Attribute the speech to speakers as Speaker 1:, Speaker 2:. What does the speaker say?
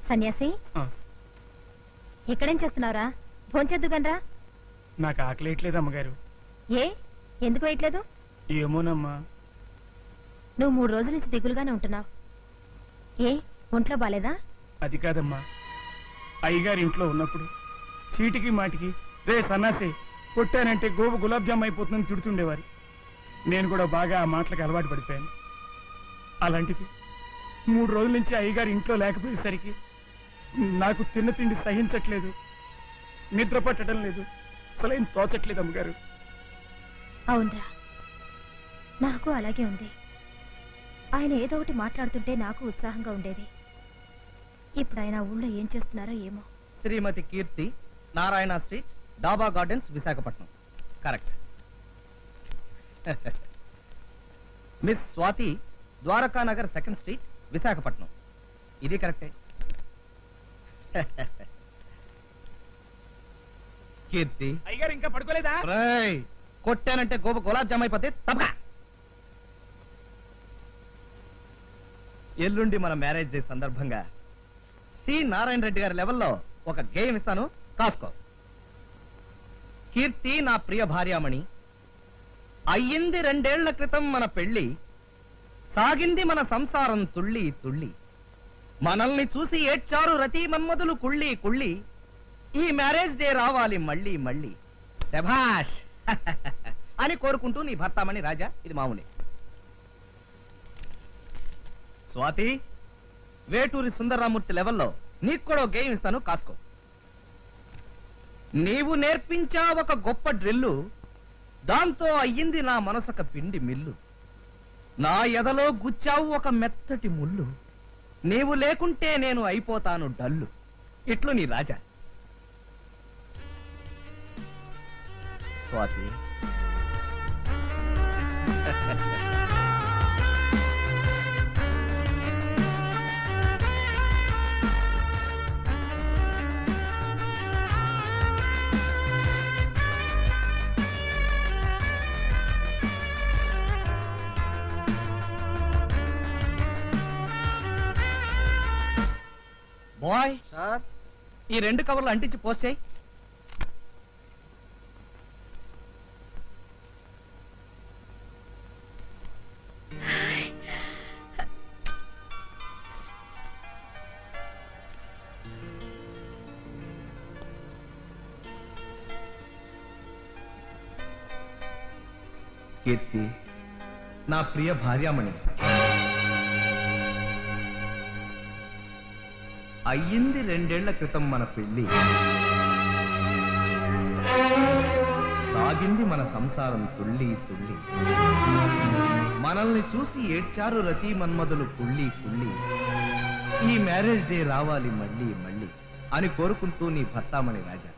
Speaker 1: సన్యాసి ఇక్కడేం చేస్తున్నావురా? భోంచేద్దుగనరా.
Speaker 2: నాకు ఆకలి వేయట్లేదు అమ్మగారు.
Speaker 1: ఏ ఎందుకు వేయట్లేదు?
Speaker 2: ఏమోనమ్మా.
Speaker 1: నువ్వు 3 రోజుల నుంచి దిగులుగానే ఉంటున్నావు. ఏ ఒంట్లో బాలేదా?
Speaker 2: అది కాదమ్మా, అయ్యగారు ఇంట్లో ఉన్నప్పుడు చీటికి మాటికి రే సన్నాసి కొట్టానంటే గోవు గులాబ్ జామ్ అయిపోతుందని తిడుతుండేవారు. నేను కూడా బాగా ఆ మాటలకు అలవాటు పడిపోయాను. అలాంటిది 3 రోజుల నుంచి అయ్యగారు ఇంట్లో లేకపోయేసరికి నాకు తిన్న తిండి సహించట్లేదు, నిద్ర పట్టడం లేదు, అసలు ఏం తోచట్లేదు అమ్మగారు.
Speaker 1: అవునరా, నాకు అలాగే ఉంది. ఆయన ఏదో ఒకటి మాట్లాడుతుంటే నాకు ఉత్సాహంగా ఉండేది. ఇప్పుడు ఆయన ఊళ్ళో ఏం చేస్తున్నారో ఏమో.
Speaker 3: శ్రీమతి కీర్తి, నారాయణ స్ట్రీట్, డాబా gardens, Visakhapatnam. Correct. Miss Swathi, Dwarakanagar 2nd street, Visakhapatnam. ఇది కరెక్టే. కీర్తి,
Speaker 2: అయ్యగారు ఇంకా పడుకోలేదా?
Speaker 3: కొట్టానంటే గోప గులాబ్ జామ్ అయిపోతే తప్ప. ఎల్లుండి మన మ్యారేజ్ డే సందర్భంగా సి నారాయణ రెడ్డి గారి లెవెల్లో ఒక గేమ్ ఇస్తాను, కాసుకో. కీర్తి నా ప్రియ భార్యామణి, అయ్యింది 2 ఏళ్ల క్రితం మన పెళ్లి, సాగింది మన సంసారం తుళ్ళి తుళ్ళి, మనల్ని చూసి ఏడ్చారు రతి మన్మధులు కుళ్ళి కుళ్ళి, ఈ మ్యారేజ్ డే రావాలి మళ్ళీ మళ్ళీ, శభాష్ అని కోరుకుంటూ నీ భర్తామణి రాజా. ఇది మామూలే. స్వాతి, వేటూరి సుందరరామూర్తి లెవెల్లో నీకు కూడా గేమ్ ఇస్తాను, కాసుకో. నీవు నేర్పించా ఒక గొప్ప డ్రిల్లు, దాంతో అయ్యింది నా మనసొక పిండి మిల్లు, నా ఎదలో గుచ్చావు ఒక మెత్తటి ముళ్ళు, నీవు లేకుంటే నేను అయిపోతాను డల్లు. ఇట్లు నీ రాజా. స్వాతి, బాయ్ సార్, ఈ 2 కవర్లు అంటించి పోస్ట్ చేయి. కీర్తి, నా ప్రియ భార్యామణి, అయ్యింది 2 ఏళ్ల క్రితం మన పెళ్లి, సాగింది మన సంసారం తుళ్ళి తుళ్ళి, మనల్ని చూసి ఏడ్చారు రతి మన్మధులు కుళ్ళి కుళ్ళి, ఈ మ్యారేజ్ డే రావాలి మళ్ళీ మళ్ళీ అని కోరుకుంటూ నీ భర్తామణి రాజా.